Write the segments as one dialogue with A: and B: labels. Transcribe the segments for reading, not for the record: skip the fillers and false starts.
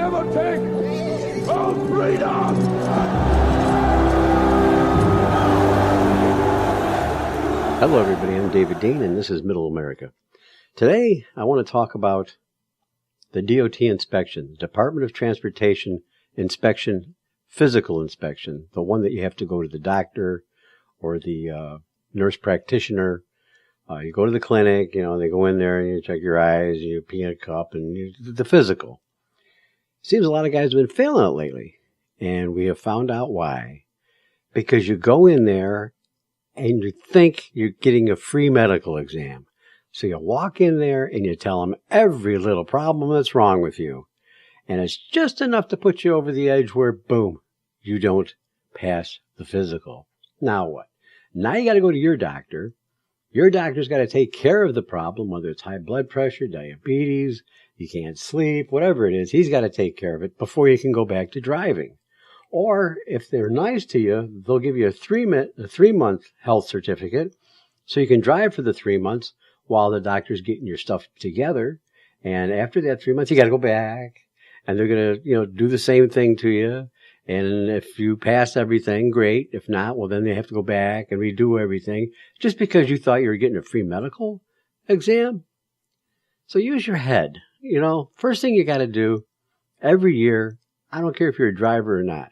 A: never take our freedom!
B: Hello everybody, I'm David Dean and this is Middle America. Today I want to talk about the DOT inspection, Department of Transportation inspection, physical inspection, the one that you have to go to the doctor or the nurse practitioner. You go to the clinic, they go in there and you check your eyes, you pee in a cup, and the physical. Seems a lot of guys have been failing it lately, and we have found out why. Because you go in there and you think you're getting a free medical exam. So you walk in there and you tell them every little problem that's wrong with you. And it's just enough to put you over the edge where, boom, you don't pass the physical. Now what? Now you got to go to your doctor. Your doctor's got to take care of the problem, whether it's high blood pressure, diabetes, you can't sleep, whatever it is. He's got to take care of it before you can go back to driving. Or if they're nice to you, they'll give you a 3-month health certificate so you can drive for the 3 months while the doctor's getting your stuff together. And after that 3 months, you got to go back and they're going to, do the same thing to you. And if you pass everything, great. If not, well, then they have to go back and redo everything just because you thought you were getting a free medical exam. So use your head. First thing you got to do every year, I don't care if you're a driver or not,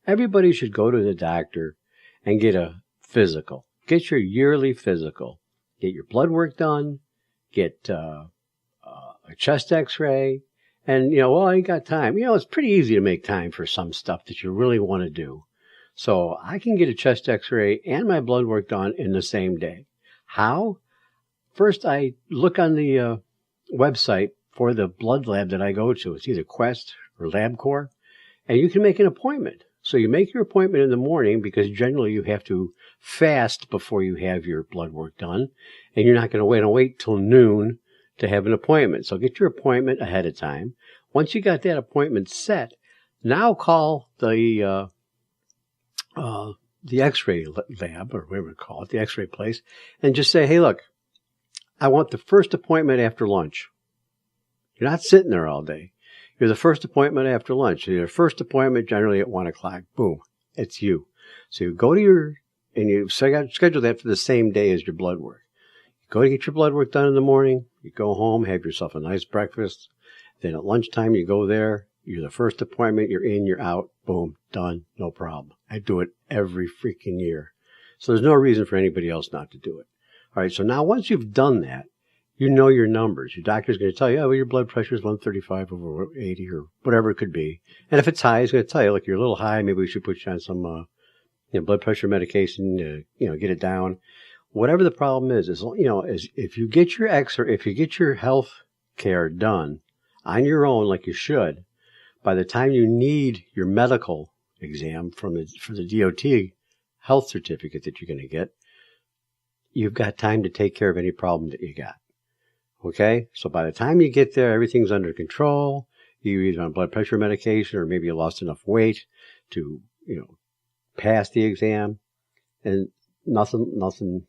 B: everybody should go to the doctor and get a physical. Get your yearly physical. Get your blood work done. Get a chest x-ray. And, I ain't got time. It's pretty easy to make time for some stuff that you really want to do. So I can get a chest x-ray and my blood work done in the same day. How? First, I look on the website for the blood lab that I go to. It's either Quest or LabCorp. And you can make an appointment. So you make your appointment in the morning because generally you have to fast before you have your blood work done. And you're not going to wait till noon to have an appointment. So get your appointment ahead of time. Once you got that appointment set, now call the x-ray lab, or whatever we call it, the x-ray place, and just say, hey, look, I want the first appointment after lunch. You're not sitting there all day. You're the first appointment after lunch. Your first appointment generally at 1 o'clock. Boom, it's you. So you go to and you schedule that for the same day as your blood work. Go to get your blood work done in the morning. You go home, have yourself a nice breakfast. Then at lunchtime, you go there. You're the first appointment. You're in, you're out. Boom, done. No problem. I do it every freaking year. So there's no reason for anybody else not to do it. All right, so now once you've done that, you know your numbers. Your doctor's going to tell you, your blood pressure is 135 over 80 or whatever it could be. And if it's high, he's going to tell you, look, you're a little high. Maybe we should put you on some blood pressure medication to, get it down. Whatever the problem is if you get your if you get your health care done on your own like you should, by the time you need your medical exam for the DOT health certificate that you're going to get, you've got time to take care of any problem that you got. Okay? So by the time you get there, everything's under control. You're either on blood pressure medication or maybe you lost enough weight to, pass the exam. And nothing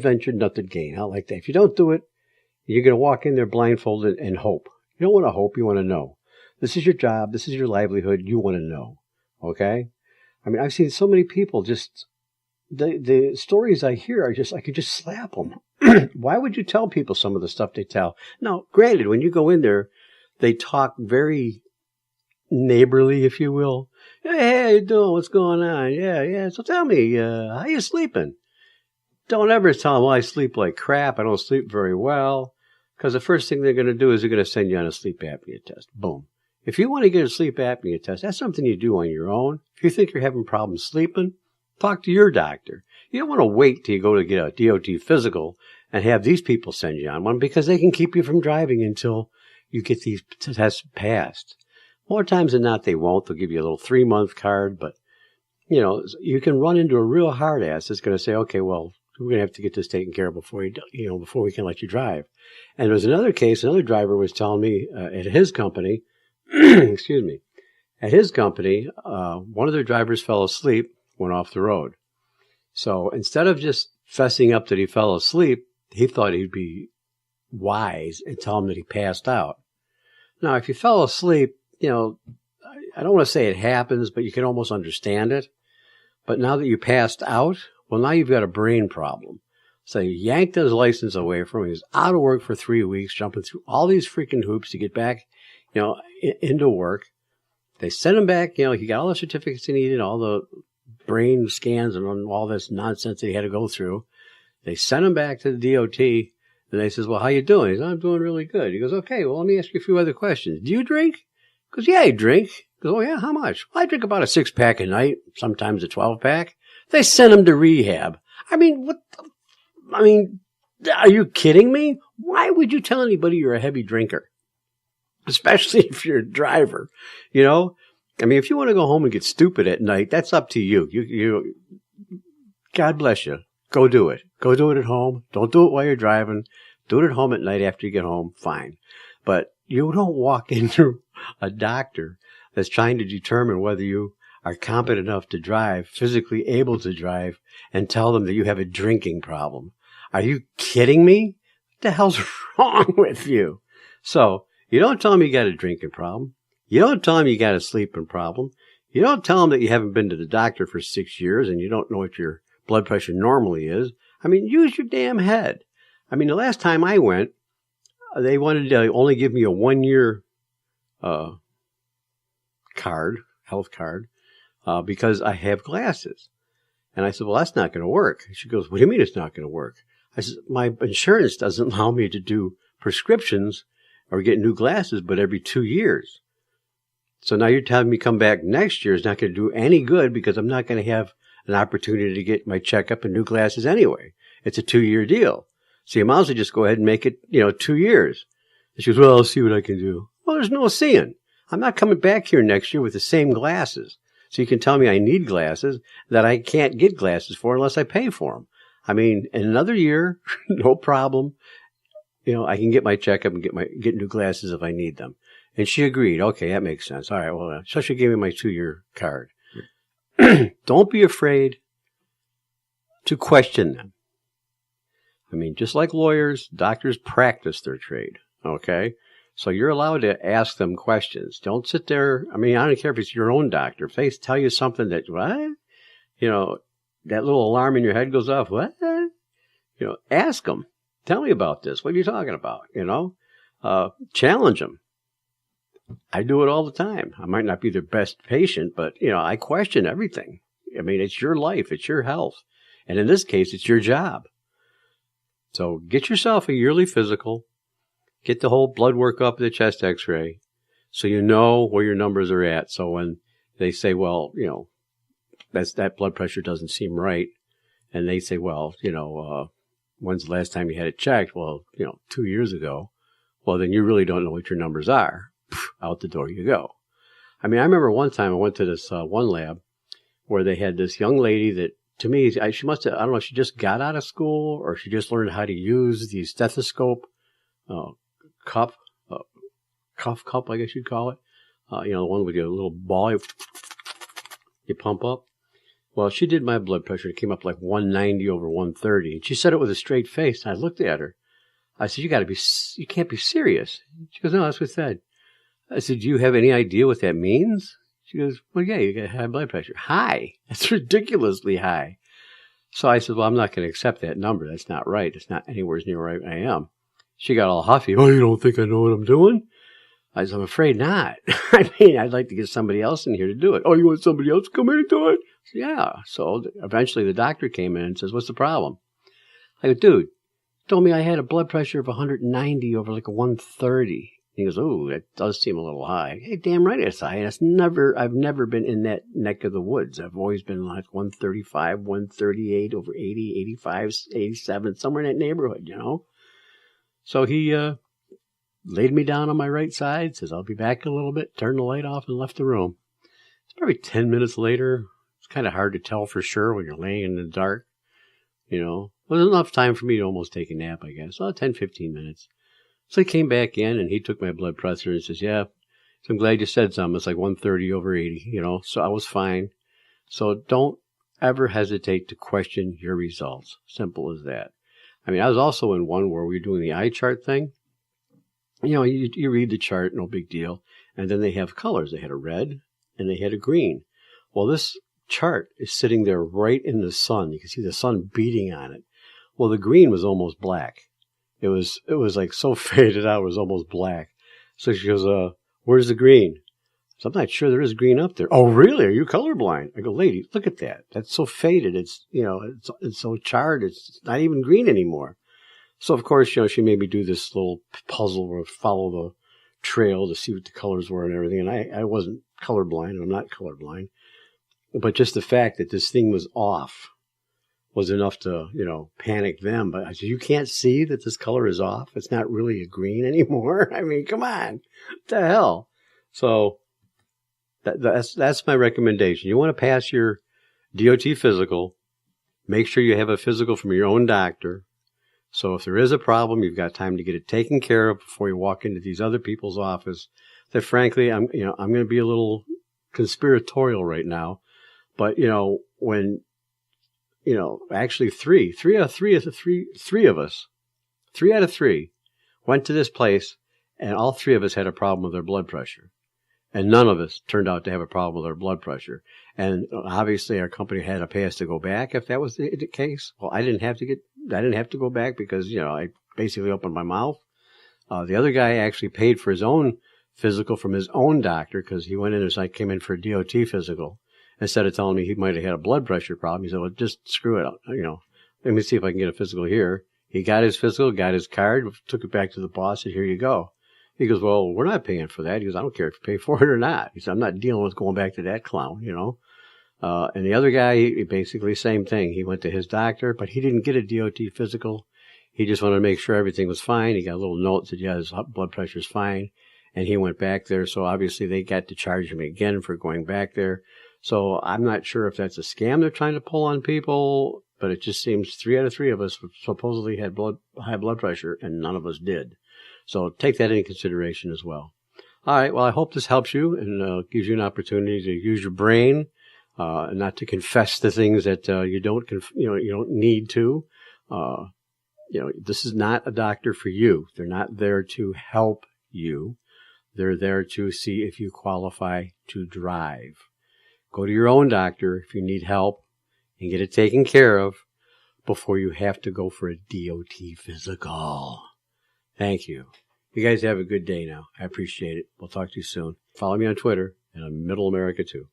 B: ventured, nothing gained. I like that. If you don't do it, you're going to walk in there blindfolded and hope. You don't want to hope. You want to know. This is your job. This is your livelihood. You want to know. Okay? I mean, I've seen so many people just, the stories I hear are just, I could just slap them. Why would you tell people some of the stuff they tell? Now, granted, when you go in there, they talk very neighborly, if you will. Hey, how you doing? What's going on? Yeah. So tell me, how you sleeping? Don't ever tell them, well, I sleep like crap. I don't sleep very well. Because the first thing they're going to do is they're going to send you on a sleep apnea test. Boom. If you want to get a sleep apnea test, that's something you do on your own. If you think you're having problems sleeping, talk to your doctor. You don't want to wait till you go to get a DOT physical and have these people send you on one because they can keep you from driving until you get these tests passed. More times than not, they won't. They'll give you a little 3-month card, but, you can run into a real hard ass that's going to say, okay, well, we're going to have to get this taken care of before we can let you drive. And there was another case, another driver was telling me at his company, excuse me, at his company, one of their drivers fell asleep, went off the road. So instead of just fessing up that he fell asleep, he thought he'd be wise and tell him that he passed out. Now, if you fell asleep, I don't want to say it happens, but you can almost understand it. But now that you passed out, well, now you've got a brain problem. So you yanked his license away from him. He was out of work for 3 weeks, jumping through all these freaking hoops to get back, into work. They sent him back. He got all the certificates he needed, all the brain scans and all this nonsense that he had to go through. They sent him back to the DOT, and they says, well, how you doing? He says, I'm doing really good. He goes, okay, well, let me ask you a few other questions. Do you drink? He goes, yeah, I drink. He goes, oh, yeah, how much? Well, I drink about a 6-pack a night, sometimes a 12-pack. They sent him to rehab. I mean, are you kidding me? Why would you tell anybody you're a heavy drinker? Especially if you're a driver, if you want to go home and get stupid at night, that's up to you. God bless you. Go do it. Go do it at home. Don't do it while you're driving. Do it at home at night after you get home. Fine. But you don't walk into a doctor that's trying to determine whether you are competent enough to drive, physically able to drive, and tell them that you have a drinking problem. Are you kidding me? What the hell's wrong with you? So, you don't tell them you got a drinking problem. You don't tell them you got a sleeping problem. You don't tell them that you haven't been to the doctor for 6 years and you don't know what your blood pressure normally is. Use your damn head. The last time I went, they wanted to only give me a 1-year health card, because I have glasses. And I said, well, that's not going to work. She goes, what do you mean it's not going to work? I said, my insurance doesn't allow me to do prescriptions or get new glasses, but every 2 years. So now you're telling me come back next year is not going to do any good because I'm not going to have an opportunity to get my checkup and new glasses anyway. It's a 2-year deal. So you might as well just go ahead and make it, 2 years. And she goes, well, I'll see what I can do. Well, there's no seeing. I'm not coming back here next year with the same glasses. So you can tell me I need glasses that I can't get glasses for unless I pay for them. In another year, no problem. I can get my checkup and get new glasses if I need them. And she agreed. Okay, that makes sense. All right, well, so she gave me my 2-year card. Don't be afraid to question them. Just like lawyers, doctors practice their trade, okay? So you're allowed to ask them questions. Don't sit there. I don't care if it's your own doctor. If they tell you something that, what? That little alarm in your head goes off, what? Ask them. Tell me about this. What are you talking about? Challenge them. I do it all the time. I might not be their best patient, but, I question everything. It's your life. It's your health. And in this case, it's your job. So get yourself a yearly physical. Get the whole blood work up, the chest x-ray, so you know where your numbers are at. So when they say, well, that blood pressure doesn't seem right, and they say, well, when's the last time you had it checked? Well, 2 years ago. Well, then you really don't know what your numbers are. Out the door you go. I remember one time I went to this one lab where they had this young lady that, to me, she must have, I don't know if she just got out of school or she just learned how to use the stethoscope cuff, I guess you'd call it. The one with your little ball you pump up. Well, she did my blood pressure. It came up like 190 over 130. And she said it with a straight face. And I looked at her. I said, you can't be serious. She goes, no, that's what it said. I said, do you have any idea what that means? She goes, well, yeah, you got high blood pressure. High. That's ridiculously high. So I said, well, I'm not going to accept that number. That's not right. It's not anywhere near where I am. She got all huffy. Oh, you don't think I know what I'm doing? I said, I'm afraid not. I'd like to get somebody else in here to do it. Oh, you want somebody else to come in and do it? Said, yeah. So eventually the doctor came in and says, what's the problem? I go, dude, told me I had a blood pressure of 190 over like a 130. He goes, oh, that does seem a little high. Hey, damn right it's high. I've never been in that neck of the woods. I've always been like 135, 138, over 80, 85, 87, somewhere in that neighborhood, So he laid me down on my right side, says, I'll be back in a little bit, turned the light off and left the room. It's probably 10 minutes later. It's kind of hard to tell for sure when you're laying in the dark. It was enough time for me to almost take a nap, I guess. 10, 15 minutes. So he came back in and he took my blood pressure and says, yeah, so I'm glad you said something. It's like 130 over 80, so I was fine. So don't ever hesitate to question your results. Simple as that. I was also in one where we were doing the eye chart thing. you read the chart, no big deal. And then they have colors. They had a red and they had a green. Well, this chart is sitting there right in the sun. You can see the sun beating on it. Well, the green was almost black. It was like so faded out, it was almost black. So she goes, where's the green? So I'm not sure there is green up there. Oh, really? Are you colorblind? I go, lady, look at that. That's so faded. It's, it's so charred. It's not even green anymore. So, of course, she made me do this little puzzle or follow the trail to see what the colors were and everything. And I wasn't colorblind, and I'm not colorblind. But just the fact that this thing was off was enough to, panic them. But I said, you can't see that this color is off? It's not really a green anymore? I mean, come on. What the hell? So that's my recommendation. You want to pass your DOT physical, make sure you have a physical from your own doctor. So if there is a problem, you've got time to get it taken care of before you walk into these other people's office. That frankly, I'm going to be a little conspiratorial right now, but when actually three out of three went to this place, and all three of us had a problem with their blood pressure. And none of us turned out to have a problem with our blood pressure. And obviously our company had to pay us to go back if that was the case. Well, I didn't have to go back because, I basically opened my mouth. The other guy actually paid for his own physical from his own doctor because he went in and I came in for a DOT physical. Instead of telling me he might have had a blood pressure problem, he said, well, just screw it. Let me see if I can get a physical here. He got his physical, got his card, took it back to the boss, and here you go. He goes, well, we're not paying for that. He goes, I don't care if you pay for it or not. He said, I'm not dealing with going back to that clown, And the other guy, he basically same thing. He went to his doctor, but he didn't get a DOT physical. He just wanted to make sure everything was fine. He got a little note that said, yeah, his blood pressure's fine. And he went back there. So obviously they got to charge him again for going back there. So I'm not sure if that's a scam they're trying to pull on people, but it just seems 3 out of 3 of us supposedly had high blood pressure and none of us did. So take that into consideration as well. All right. Well, I hope this helps you and gives you an opportunity to use your brain, and not to confess the things that you don't need to. This is not a doctor for you. They're not there to help you. They're there to see if you qualify to drive. Go to your own doctor if you need help and get it taken care of before you have to go for a DOT physical. Thank you. You guys have a good day now. I appreciate it. We'll talk to you soon. Follow me on Twitter, and I'm Middle America too.